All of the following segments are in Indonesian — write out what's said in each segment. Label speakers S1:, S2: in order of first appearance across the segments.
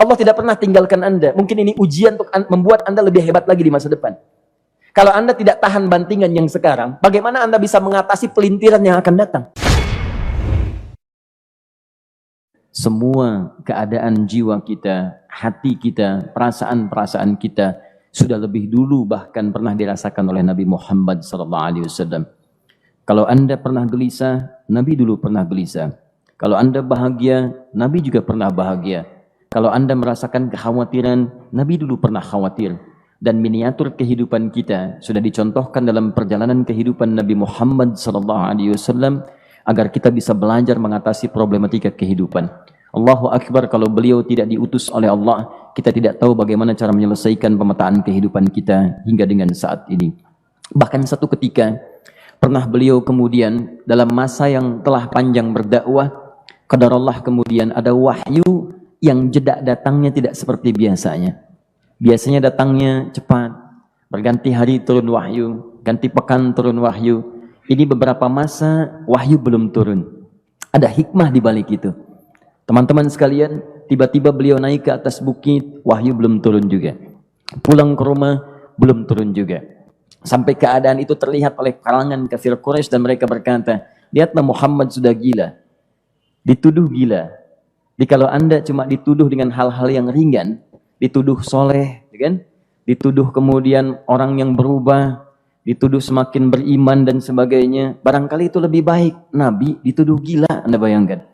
S1: Allah tidak pernah tinggalkan Anda. Mungkin ini ujian untuk membuat Anda lebih hebat lagi di masa depan. Kalau Anda tidak tahan bantingan yang sekarang, bagaimana Anda bisa mengatasi pelintiran yang akan datang? Semua keadaan jiwa kita, hati kita, perasaan-perasaan kita sudah lebih dulu bahkan pernah dirasakan oleh Nabi Muhammad SAW. Kalau Anda pernah gelisah, Nabi dulu pernah gelisah. Kalau Anda bahagia, Nabi juga pernah bahagia. Kalau Anda merasakan kekhawatiran, Nabi dulu pernah khawatir. Dan miniatur kehidupan kita sudah dicontohkan dalam perjalanan kehidupan Nabi Muhammad SAW agar kita bisa belajar mengatasi problematika kehidupan. Allahu Akbar, kalau beliau tidak diutus oleh Allah, kita tidak tahu bagaimana cara menyelesaikan pemetaan kehidupan kita hingga dengan saat ini. Bahkan satu ketika, pernah beliau kemudian dalam masa yang telah panjang berdakwah, qadarullah kemudian ada wahyu yang jeda datangnya tidak seperti biasanya. Biasanya datangnya cepat, berganti hari turun wahyu, ganti pekan turun wahyu. Ini beberapa masa wahyu belum turun. Ada hikmah di balik itu. Teman-teman sekalian, tiba-tiba beliau naik ke atas bukit, wahyu belum turun juga. Pulang ke rumah, belum turun juga. Sampai keadaan itu terlihat oleh kalangan kafir Quraisy dan mereka berkata, lihatlah Muhammad sudah gila. Dituduh gila. Jadi kalau Anda cuma dituduh dengan hal-hal yang ringan, dituduh soleh, kan? Dituduh kemudian orang yang berubah, dituduh semakin beriman dan sebagainya, barangkali itu lebih baik. Nabi dituduh gila, Anda bayangkan.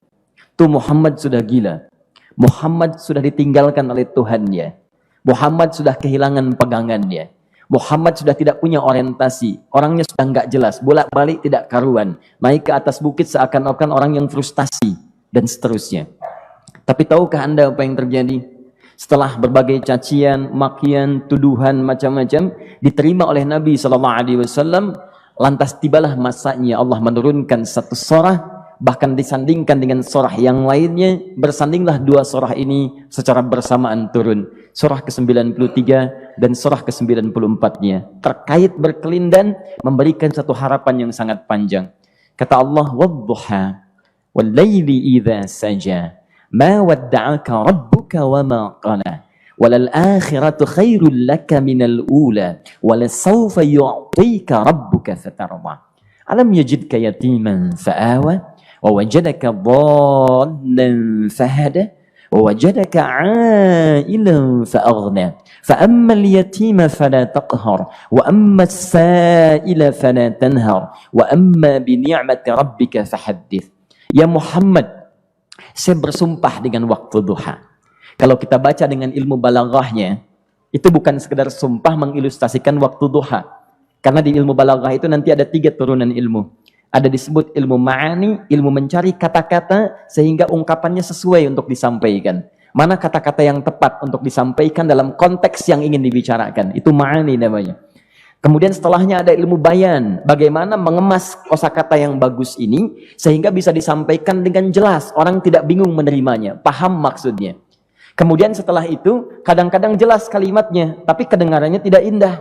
S1: Tuh Muhammad sudah gila. Muhammad sudah ditinggalkan oleh Tuhannya. Muhammad sudah kehilangan pegangannya. Muhammad sudah tidak punya orientasi. Orangnya sudah nggak jelas, bolak-balik tidak karuan. Naik ke atas bukit seakan-akan orang yang frustasi dan seterusnya. Tapi tahukah Anda apa yang terjadi? Setelah berbagai cacian, makian, tuduhan macam-macam diterima oleh Nabi SAW, lantas tibalah masanya Allah menurunkan satu surah, bahkan disandingkan dengan surah yang lainnya, bersandinglah dua surah ini secara bersamaan turun. Surah ke-93 dan surah ke-94-nya terkait berkelindan, memberikan satu harapan yang sangat panjang. Kata Allah, "Wadduha wal laili idza saja." Ma wadda'aka rabbuka wa ma qala walal akhiratu khairul laka minal ula walasawfa yu'tika rabbuka fatarda alam yajidka yatiman fa'awa wa wajadaka dhallan fahada wa wajadaka 'ailan fa'aghna fa ammal yatima fala taqhar wa ammas sa'ila fala tanhar wa amma bi ni'mati rabbika fahaddits. Ya Muhammad, saya bersumpah dengan waktu duha. Kalau kita baca dengan ilmu balaghahnya, itu bukan sekedar sumpah mengilustrasikan waktu duha. Karena di ilmu balaghah itu nanti ada 3 turunan ilmu. Ada disebut ilmu ma'ani, ilmu mencari kata-kata sehingga ungkapannya sesuai untuk disampaikan. Mana kata-kata yang tepat untuk disampaikan dalam konteks yang ingin dibicarakan. Itu ma'ani namanya. Kemudian setelahnya ada ilmu bayan, bagaimana mengemas kosakata yang bagus ini sehingga bisa disampaikan dengan jelas, orang tidak bingung menerimanya, paham maksudnya. Kemudian setelah itu kadang-kadang jelas kalimatnya, tapi kedengarannya tidak indah.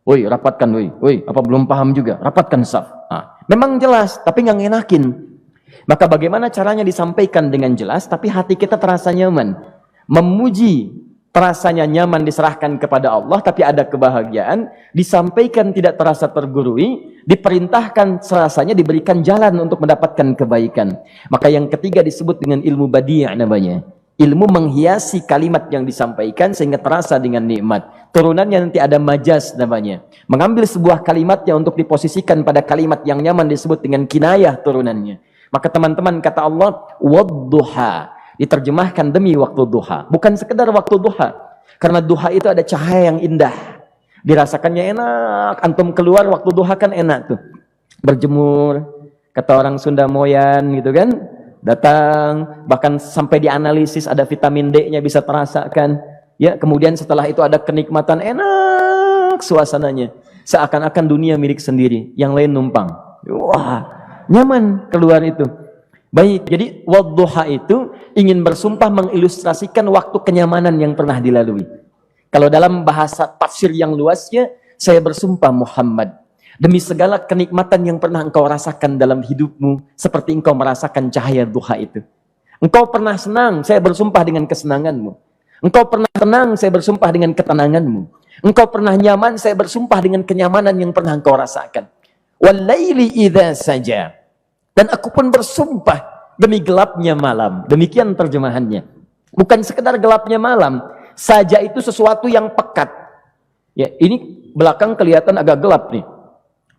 S1: Woi, rapatkan, woi, apa belum paham juga? Rapatkan saf. Memang jelas, tapi nggak ngenakin. Maka bagaimana caranya disampaikan dengan jelas, tapi hati kita terasa nyaman, memuji. Terasanya nyaman diserahkan kepada Allah, tapi ada kebahagiaan, disampaikan tidak terasa tergurui, diperintahkan serasanya diberikan jalan untuk mendapatkan kebaikan. Maka yang ketiga disebut dengan ilmu badi' namanya. Ilmu menghiasi kalimat yang disampaikan sehingga terasa dengan nikmat. Turunannya nanti ada majaz namanya. Mengambil sebuah kalimatnya untuk diposisikan pada kalimat yang nyaman disebut dengan kinayah turunannya. Maka teman-teman kata Allah, wadduha. Diterjemahkan demi waktu duha. Bukan sekedar waktu duha. Karena duha itu ada cahaya yang indah. Dirasakannya enak. Antum keluar waktu duha kan enak tuh. Berjemur. Kata orang Sunda moyan gitu kan. Datang. Bahkan sampai dianalisis ada vitamin D-nya bisa terasakan. Ya, kemudian setelah itu ada kenikmatan enak suasananya. Seakan-akan dunia milik sendiri. Yang lain numpang. Wah, nyaman keluar itu. Baik, jadi wadduha itu ingin bersumpah mengilustrasikan waktu kenyamanan yang pernah dilalui. Kalau dalam bahasa tafsir yang luasnya, saya bersumpah Muhammad, demi segala kenikmatan yang pernah engkau rasakan dalam hidupmu, seperti engkau merasakan cahaya duha itu. Engkau pernah senang, saya bersumpah dengan kesenanganmu. Engkau pernah tenang, saya bersumpah dengan ketenanganmu. Engkau pernah nyaman, saya bersumpah dengan kenyamanan yang pernah engkau rasakan. Walaili idza saja. Dan aku pun bersumpah demi gelapnya malam. Demikian terjemahannya. Bukan sekedar gelapnya malam. Saja itu sesuatu yang pekat. Ya, ini belakang kelihatan agak gelap nih.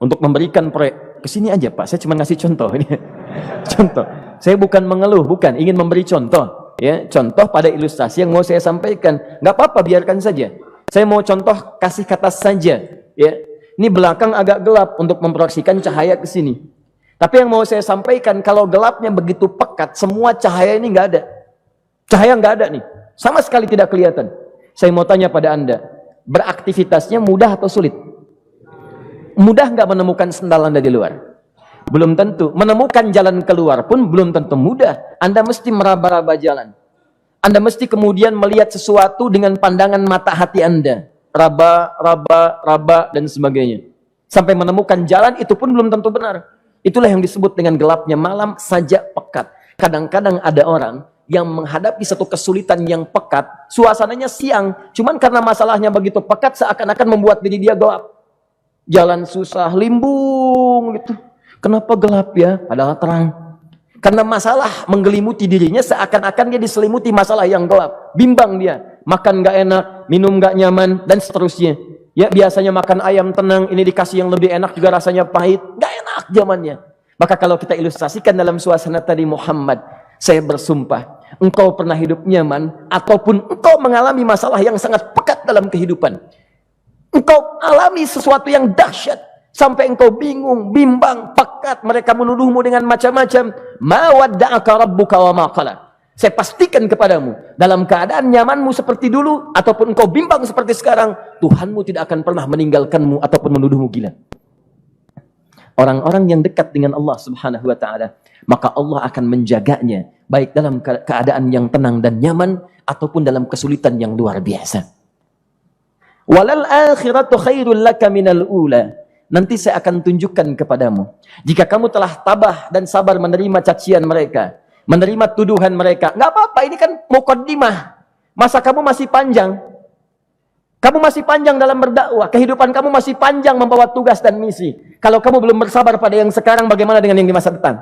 S1: Untuk memberikan proyek. Kesini aja Pak, saya cuma ngasih contoh. Contoh. Saya bukan mengeluh, bukan. Ingin memberi contoh. Ya, contoh pada ilustrasi yang mau saya sampaikan. Nggak apa-apa, biarkan saja. Saya mau contoh kasih kata saja. Ya, ini belakang agak gelap untuk memproyeksikan cahaya ke sini. Tapi yang mau saya sampaikan, kalau gelapnya begitu pekat, semua cahaya ini nggak ada. Cahaya nggak ada nih. Sama sekali tidak kelihatan. Saya mau tanya pada Anda, beraktivitasnya mudah atau sulit? Mudah nggak menemukan sendal Anda di luar? Belum tentu. Menemukan jalan keluar pun belum tentu mudah. Anda mesti meraba-raba jalan. Anda mesti kemudian melihat sesuatu dengan pandangan mata hati Anda. Raba, dan sebagainya. Sampai menemukan jalan, itu pun belum tentu benar. Itulah yang disebut dengan gelapnya malam saja pekat. Kadang-kadang ada orang yang menghadapi satu kesulitan yang pekat, suasananya siang, cuman karena masalahnya begitu pekat, seakan-akan membuat diri dia gelap. Jalan susah, limbung gitu. Kenapa gelap ya? Padahal terang. Karena masalah menggelimuti dirinya, seakan-akan dia diselimuti masalah yang gelap. Bimbang dia. Makan gak enak, minum gak nyaman, dan seterusnya. Ya, biasanya makan ayam tenang, ini dikasih yang lebih enak juga rasanya pahit. Gak enak zamannya. Maka kalau kita ilustrasikan dalam suasana tadi Muhammad, saya bersumpah, engkau pernah hidup nyaman, ataupun engkau mengalami masalah yang sangat pekat dalam kehidupan. Engkau alami sesuatu yang dahsyat, sampai engkau bingung, bimbang, pekat, mereka menuduhmu dengan macam-macam. Ma wadda'aka rabbuka wa ma qala. Saya pastikan kepadamu, dalam keadaan nyamanmu seperti dulu, ataupun engkau bimbang seperti sekarang, Tuhanmu tidak akan pernah meninggalkanmu ataupun menuduhmu gila. Orang-orang yang dekat dengan Allah Subhanahu wa ta'ala, maka Allah akan menjaganya, baik dalam keadaan yang tenang dan nyaman, ataupun dalam kesulitan yang luar biasa. Walal akhiratu khairul laka minal ula. Nanti saya akan tunjukkan kepadamu, jika kamu telah tabah dan sabar menerima cacian mereka, menerima tuduhan mereka, nggak apa-apa, ini kan muqaddimah. Masa kamu masih panjang. Kamu masih panjang dalam berdakwah, kehidupan kamu masih panjang membawa tugas dan misi. Kalau kamu belum bersabar pada yang sekarang, bagaimana dengan yang di masa depan?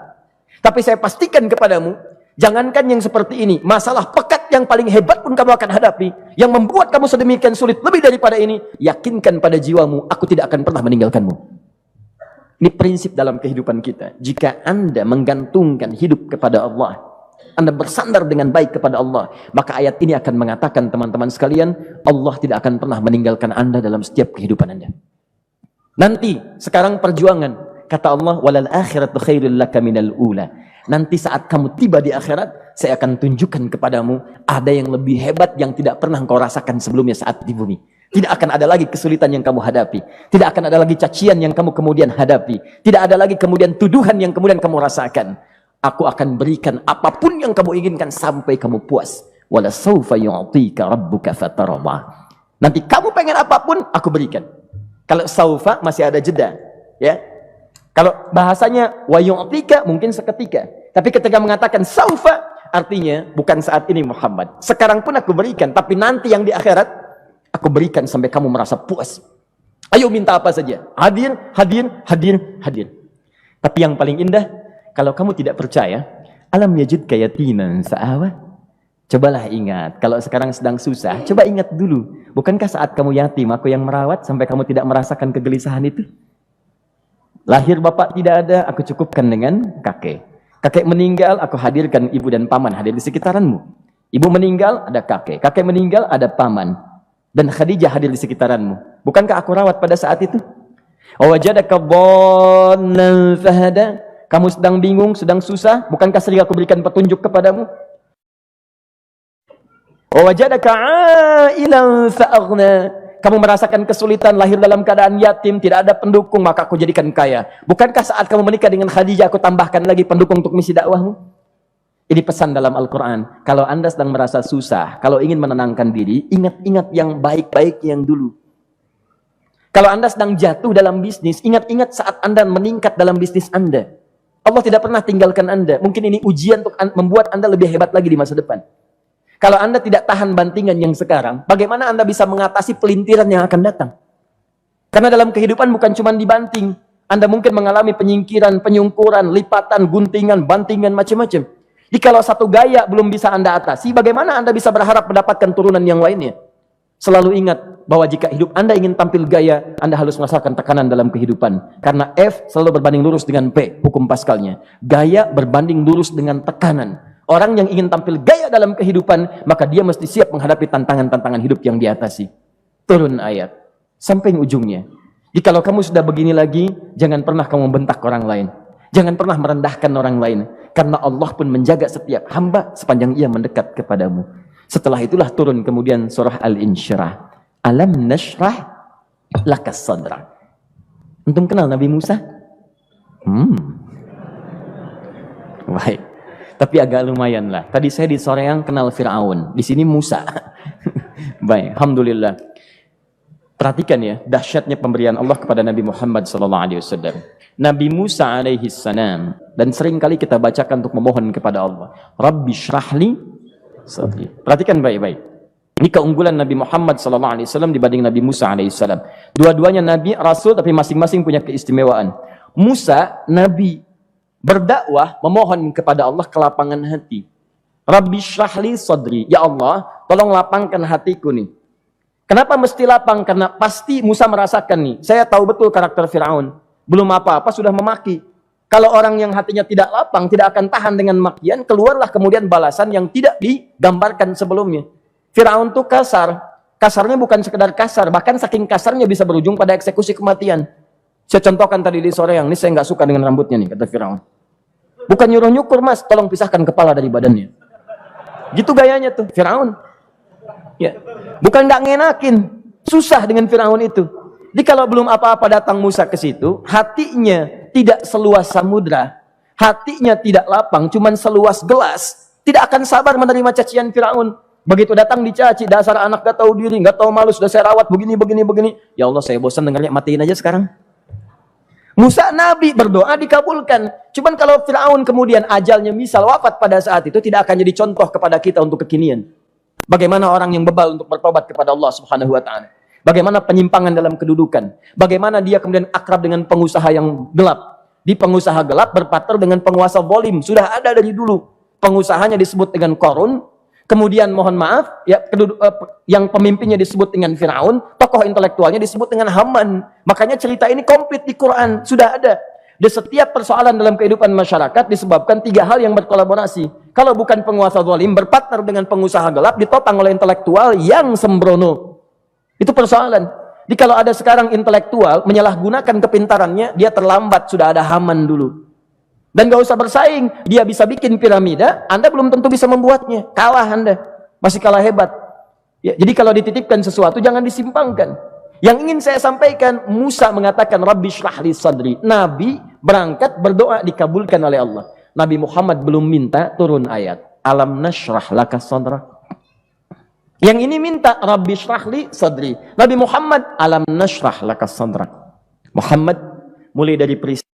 S1: Tapi saya pastikan kepadamu, jangankan yang seperti ini, masalah pekat yang paling hebat pun kamu akan hadapi, yang membuat kamu sedemikian sulit lebih daripada ini, yakinkan pada jiwamu, aku tidak akan pernah meninggalkanmu. Ini prinsip dalam kehidupan kita. Jika Anda menggantungkan hidup kepada Allah, Anda bersandar dengan baik kepada Allah, maka ayat ini akan mengatakan, teman-teman sekalian, Allah tidak akan pernah meninggalkan Anda dalam setiap kehidupan Anda. Nanti, sekarang perjuangan, kata Allah, walal akhiratu khairul laka minal ula. Nanti saat kamu tiba di akhirat, saya akan tunjukkan kepadamu, ada yang lebih hebat yang tidak pernah engkau rasakan sebelumnya saat di bumi. Tidak akan ada lagi kesulitan yang kamu hadapi. Tidak akan ada lagi cacian yang kamu kemudian hadapi. Tidak ada lagi kemudian tuduhan yang kemudian kamu rasakan. Aku akan berikan apapun yang kamu inginkan sampai kamu puas. Wala sawfa yu'tika rabbuka fatarda. Nanti kamu pengen apapun, aku berikan. Kalau sawfa masih ada jeda, ya. Kalau bahasanya wa yu'tika mungkin seketika. Tapi ketika mengatakan sawfa, artinya bukan saat ini Muhammad. Sekarang pun aku berikan, tapi nanti yang di akhirat aku berikan sampai kamu merasa puas. Ayo minta apa saja. Hadir, hadir, hadir, hadir. Tapi yang paling indah, kalau kamu tidak percaya, alam yajidka yatiman fa'awa. Cobalah ingat, kalau sekarang sedang susah, coba ingat dulu. Bukankah saat kamu yatim, aku yang merawat sampai kamu tidak merasakan kegelisahan itu? Lahir bapak tidak ada, aku cukupkan dengan kakek. Kakek meninggal, aku hadirkan ibu dan paman hadir di sekitaranmu. Ibu meninggal, ada kakek. Kakek meninggal, ada paman. Dan Khadijah hadir di sekitaranmu. Bukankah aku rawat pada saat itu? Wajadaka dhallan fahada. Kamu sedang bingung, sedang susah, bukankah sering aku berikan petunjuk kepadamu? Wajadaka ailan fa'aghna. Kamu merasakan kesulitan, lahir dalam keadaan yatim, tidak ada pendukung, maka aku jadikan kaya. Bukankah saat kamu menikah dengan Khadijah, aku tambahkan lagi pendukung untuk misi dakwahmu? Ini pesan dalam Al-Quran. Kalau Anda sedang merasa susah, kalau ingin menenangkan diri, ingat-ingat yang baik-baik yang dulu. Kalau Anda sedang jatuh dalam bisnis, ingat-ingat saat Anda meningkat dalam bisnis Anda. Allah tidak pernah tinggalkan Anda. Mungkin ini ujian untuk membuat Anda lebih hebat lagi di masa depan. Kalau Anda tidak tahan bantingan yang sekarang, bagaimana Anda bisa mengatasi pelintiran yang akan datang? Karena dalam kehidupan bukan cuma dibanting. Anda mungkin mengalami penyingkiran, penyungkuran, lipatan, guntingan, bantingan, macam-macam. Jikalau satu gaya belum bisa Anda atasi, bagaimana Anda bisa berharap mendapatkan turunan yang lainnya? Selalu ingat bahwa jika hidup Anda ingin tampil gaya, Anda harus merasakan tekanan dalam kehidupan. Karena F selalu berbanding lurus dengan P, hukum Pascalnya. Gaya berbanding lurus dengan tekanan. Orang yang ingin tampil gaya dalam kehidupan, maka dia mesti siap menghadapi tantangan-tantangan hidup yang diatasi. Turun ayat. Sampai ujungnya. Jikalau kamu sudah begini lagi, jangan pernah kamu bentak orang lain. Jangan pernah merendahkan orang lain. Karena Allah pun menjaga setiap hamba sepanjang ia mendekat kepadamu. Setelah itulah turun kemudian surah Al-Insyirah. Alam nashrah lakas sadra. Antum kenal Nabi Musa? Baik. Tapi agak lumayan lah. Tadi saya di Soreang kenal Fir'aun. Di sini Musa. Baik, alhamdulillah. Perhatikan ya, dahsyatnya pemberian Allah kepada Nabi Muhammad SAW. Nabi Musa alaihi salam, dan sering kali kita bacakan untuk memohon kepada Allah. Rabbi syrahli sadri. Perhatikan baik-baik. Ini keunggulan Nabi Muhammad SAW dibanding Nabi Musa alaihissalam. Dua-duanya Nabi, Rasul, tapi masing-masing punya keistimewaan. Musa, Nabi, berdakwah, memohon kepada Allah kelapangan hati. Rabbi syrahli sadri. Ya Allah, tolong lapangkan hatiku nih. Kenapa mesti lapang? Karena pasti Musa merasakan nih. Saya tahu betul karakter Fir'aun. Belum apa-apa sudah memaki. Kalau orang yang hatinya tidak lapang, tidak akan tahan dengan makian, keluarlah kemudian balasan yang tidak digambarkan sebelumnya. Fir'aun itu kasar. Kasarnya bukan sekedar kasar, bahkan saking kasarnya bisa berujung pada eksekusi kematian. Saya contohkan tadi di sore yang ini, saya nggak suka dengan rambutnya nih, kata Fir'aun. Bukan nyuruh-nyukur mas, tolong pisahkan kepala dari badannya. Gitu gayanya tuh, Fir'aun. Ya. Bukan nggak ngenakin, susah dengan Fir'aun itu. Jadi kalau belum apa-apa datang Musa ke situ, hatinya tidak seluas samudra, hatinya tidak lapang, cuman seluas gelas, tidak akan sabar menerima cacian Fir'aun. Begitu datang dicaci, dasar anak gak tahu diri, gak tahu malu, sudah saya rawat begini. Ya Allah, saya bosan dengarnya, matiin aja sekarang. Musa Nabi berdoa dikabulkan. Cuman kalau Fir'aun kemudian ajalnya misal wafat pada saat itu, tidak akan jadi contoh kepada kita untuk kekinian. Bagaimana orang yang bebal untuk bertobat kepada Allah Subhanahu wa ta'ala. Bagaimana penyimpangan dalam kedudukan. Bagaimana dia kemudian akrab dengan pengusaha yang gelap. Di pengusaha gelap berpartner dengan penguasa zalim. Sudah ada dari dulu. Pengusahanya disebut dengan Qarun. Kemudian mohon maaf, ya, yang pemimpinnya disebut dengan Fir'aun. Tokoh intelektualnya disebut dengan Haman. Makanya cerita ini komplit di Quran. Sudah ada. Di setiap persoalan dalam kehidupan masyarakat disebabkan tiga hal yang berkolaborasi. Kalau bukan penguasa zalim, berpartner dengan pengusaha gelap, ditopang oleh intelektual yang sembrono. Itu persoalan. Jadi kalau ada sekarang intelektual menyalahgunakan kepintarannya, dia terlambat, sudah ada Haman dulu. Dan gak usah bersaing, dia bisa bikin piramida, Anda belum tentu bisa membuatnya. Kalah Anda, masih kalah hebat. Ya, jadi kalau dititipkan sesuatu, jangan disimpangkan. Yang ingin saya sampaikan, Musa mengatakan, Rabbi syrahli sadri. Nabi berangkat berdoa dikabulkan oleh Allah. Nabi Muhammad belum minta turun ayat. Alam nashrah laka sadra. Yang ini minta Rabbi syrahli sadri. Nabi Muhammad alam nashrah laka sadra. Muhammad mulai dari peristiwa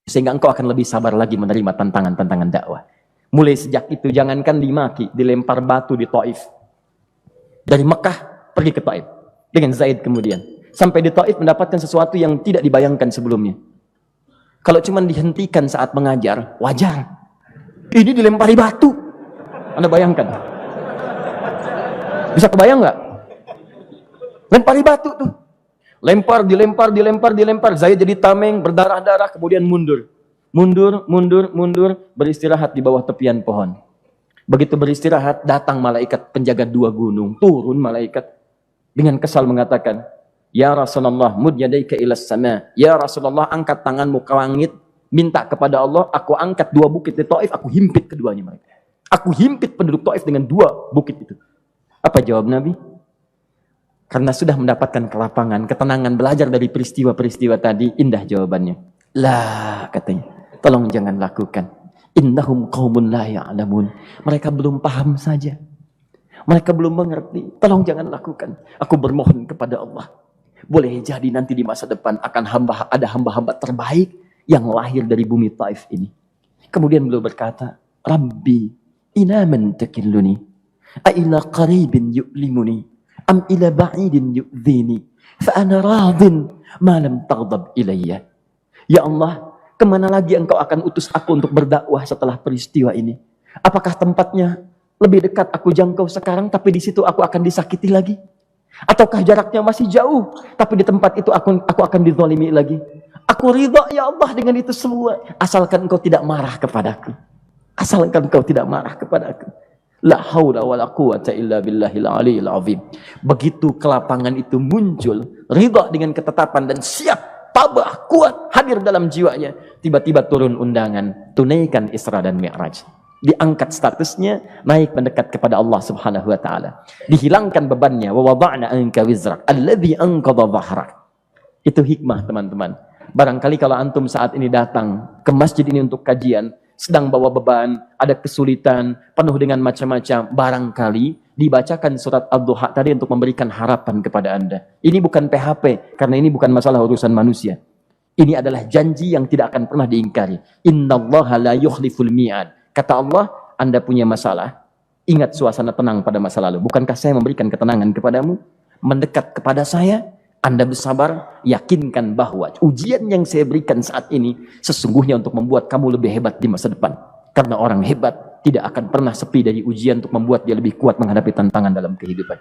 S1: sehingga engkau akan lebih sabar lagi menerima tantangan-tantangan dakwah. Mulai sejak itu jangankan dimaki, dilempar batu di Taif. Dari Mekah pergi ke Taif dengan Zaid kemudian. Sampai di Taif mendapatkan sesuatu yang tidak dibayangkan sebelumnya. Kalau cuma dihentikan saat mengajar, wajar. Ini dilempari batu. Anda bayangkan? Bisa kebayang nggak? Lempari batu tuh. Dilempar. Zaid jadi tameng, berdarah-darah, kemudian mundur. Mundur, beristirahat di bawah tepian pohon. Begitu beristirahat, datang malaikat penjaga dua gunung. Turun malaikat dengan kesal mengatakan, Ya Rasulullah, mud yadaika ilas sama. Ya Rasulullah, angkat tanganmu ke langit, minta kepada Allah, aku angkat dua bukit di Taif, aku himpit keduanya mereka. Aku himpit penduduk Taif dengan dua bukit itu. Apa jawab Nabi? Karena sudah mendapatkan kelapangan, ketenangan, belajar dari peristiwa-peristiwa tadi, indah jawabannya. Lah, katanya, tolong jangan lakukan. Innahum qaumun la ya'lamun. Mereka belum paham saja. Mereka belum mengerti. Tolong jangan lakukan. Aku bermohon kepada Allah. Boleh jadi nanti di masa depan akan ada hamba-hamba terbaik yang lahir dari bumi Taif ini. Kemudian beliau berkata, Rabbi, ina man takilluni. A ila qaribin yu'limuni am ila ba'idin yu'dhini fa ana radin ma lam taghdab ilayya. Ya Allah, kemana lagi engkau akan utus aku untuk berdakwah setelah peristiwa ini? Apakah tempatnya lebih dekat aku jangkau sekarang, tapi di situ aku akan disakiti lagi? Ataukah jaraknya masih jauh, tapi di tempat itu aku akan dizalimi lagi? Aku ridha ya Allah dengan itu semua, asalkan engkau tidak marah kepadaku. Asalkan engkau tidak marah kepadaku. La haula wala quwata illa billahil aliyil azim. Begitu kelapangan itu muncul, ridha dengan ketetapan dan siap, tabah, kuat, hadir dalam jiwanya. Tiba-tiba turun undangan, tunaikan Isra dan Mi'raj. Diangkat statusnya, naik mendekat kepada Allah Subhanahu wa taala. Dihilangkan bebannya, wa wada'na anka wizrak alladzi anqadha dhahrak. Itu hikmah, teman-teman. Barangkali kalau antum saat ini datang ke masjid ini untuk kajian, sedang bawa beban, ada kesulitan, penuh dengan macam-macam, barangkali dibacakan surat Ad-Duha tadi untuk memberikan harapan kepada Anda. Ini bukan PHP, karena ini bukan masalah urusan manusia. Ini adalah janji yang tidak akan pernah diingkari. Innallaha la yukhliful mi'ad. Kata Allah, Anda punya masalah, ingat suasana tenang pada masa lalu. Bukankah saya memberikan ketenangan kepadamu? Mendekat kepada saya, Anda bersabar, yakinkan bahwa ujian yang saya berikan saat ini sesungguhnya untuk membuat kamu lebih hebat di masa depan. Karena orang hebat tidak akan pernah sepi dari ujian untuk membuat dia lebih kuat menghadapi tantangan dalam kehidupan.